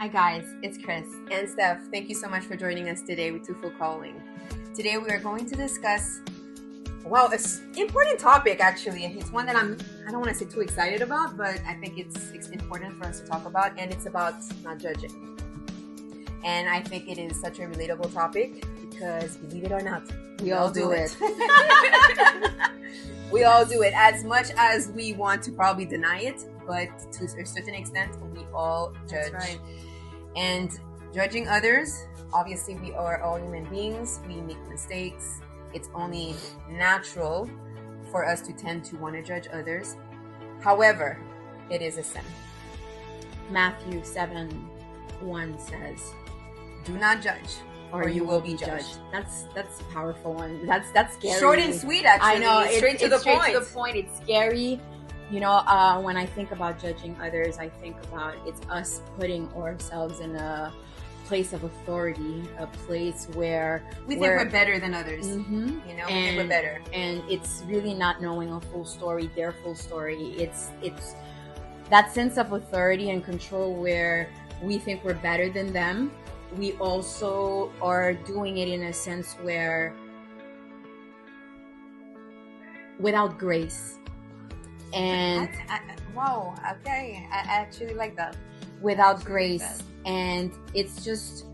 Hi guys, it's Chris. And Steph, thank you so much for joining us today with TwofoldCalling. Today we are going to discuss, well, it's an important topic actually, and it's one that I don't want to say too excited about, but I think it's important for us to talk about, and it's about not judging. And I think it is such a relatable topic because, believe it or not, we all do it. We all do it, as much as we want to probably deny it, but to a certain extent, we all judge. That's right. And judging others, obviously we are all human beings, we make mistakes. It's only natural for us to tend to want to judge others. However, it is a sin. Matthew 7:1 says, Do not judge, or you will be judged. That's a powerful one. That's scary. Short and sweet, actually. I know. Straight to the point. It's scary. You know, when I think about judging others, I think about it's us putting ourselves in a place of authority, a place where we think we're better than others. Mm-hmm. You know, we think we're better. And it's really not knowing a full story, their full story. It's that sense of authority and control where we think we're better than them. We also are doing it in a sense where without grace. And wow, okay, I actually like that. Without grace. And it's just,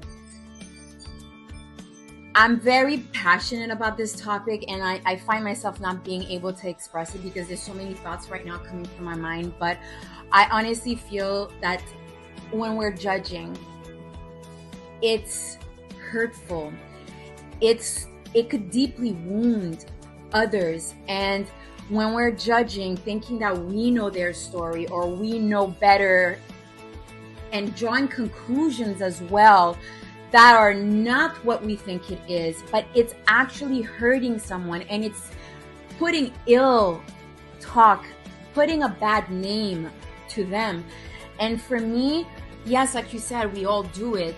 I'm very passionate about this topic, and I find myself not being able to express it because there's so many thoughts right now coming from my mind. But I honestly feel that when we're judging, it's hurtful. It could deeply wound others. And when we're judging, thinking that we know their story or we know better, and drawing conclusions as well that are not what we think it is, but it's actually hurting someone, and it's putting ill talk, putting a bad name to them. And for me, yes, like you said, we all do it.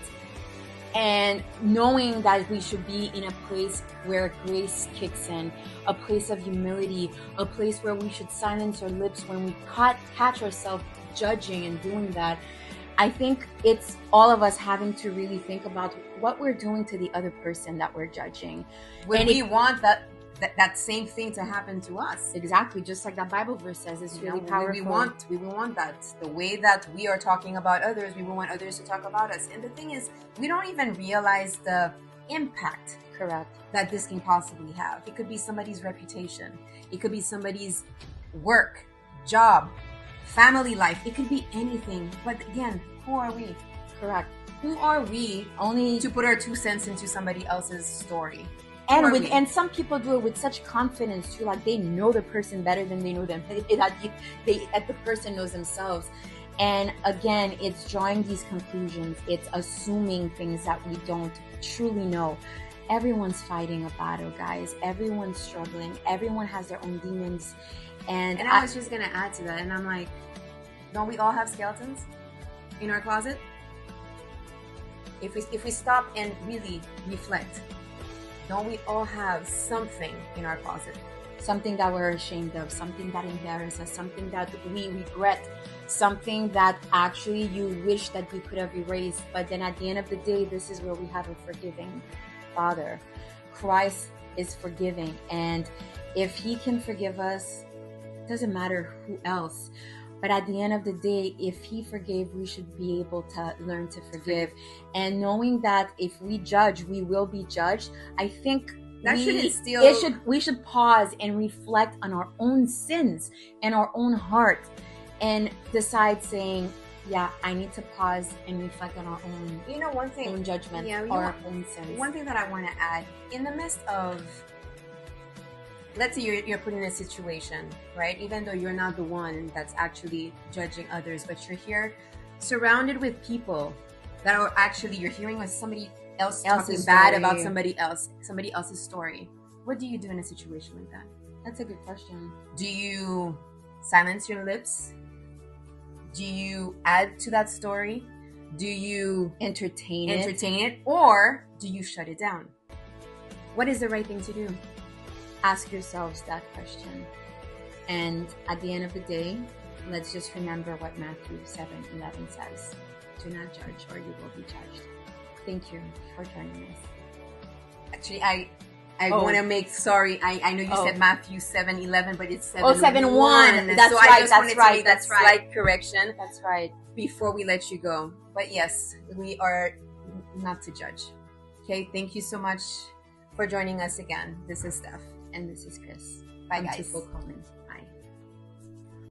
And knowing that we should be in a place where grace kicks in, a place of humility, a place where we should silence our lips when we catch ourselves judging and doing that. I think it's all of us having to really think about what we're doing to the other person that we're judging. When we want that same thing to happen to us. Exactly, just like that Bible verse says, it's really powerful. We want that. The way that we are talking about others, we want others to talk about us. And the thing is, we don't even realize the impact, correct, that this can possibly have. It could be somebody's reputation. It could be somebody's work, job, family life. It could be anything. But again, who are we? Correct. Who are we only to put our 2 cents into somebody else's story? And some people do it with such confidence too, like they know the person better than they know them. That the person knows themselves. And again, it's drawing these conclusions. It's assuming things that we don't truly know. Everyone's fighting a battle, guys. Everyone's struggling. Everyone has their own demons. And I was just gonna add to that, and I'm like, don't we all have skeletons in our closet? If we stop and really reflect, don't we all have something in our closet? Something that we're ashamed of, something that embarrasses us, something that we regret, something that actually you wish that you could have erased. But then at the end of the day, this is where we have a forgiving Father. Christ is forgiving. And if He can forgive us, it doesn't matter who else. But at the end of the day, if He forgave, we should be able to learn to forgive. And knowing that if we judge, we will be judged, I think we should pause and reflect on our own sins and our own heart and decide saying, yeah, I need to pause and reflect on our own, own judgment, or our own sins. One thing that I want to add, in the midst of, let's say you're put in a situation, right? Even though you're not the one that's actually judging others, but you're here surrounded with people that are actually, you're hearing with somebody else talking bad about somebody else's story. What do you do in a situation like that? That's a good question. Do you silence your lips? Do you add to that story? Do you entertain it? Or do you shut it down? What is the right thing to do? Ask yourselves that question. And at the end of the day, let's just remember what Matthew 7:11 says. Do not judge, or you will be judged. Thank you for joining us. Actually, I want to make, sorry, I know you said Matthew 7:11, but it's 7:1. Oh, 7:1. That's so right. I just wanted to make that slight correction. That's right. Before we let you go. But yes, we are not to judge. Okay, thank you so much for joining us again. This is Steph. And this is Chris. Bye, guys. TwofoldCalling. Bye.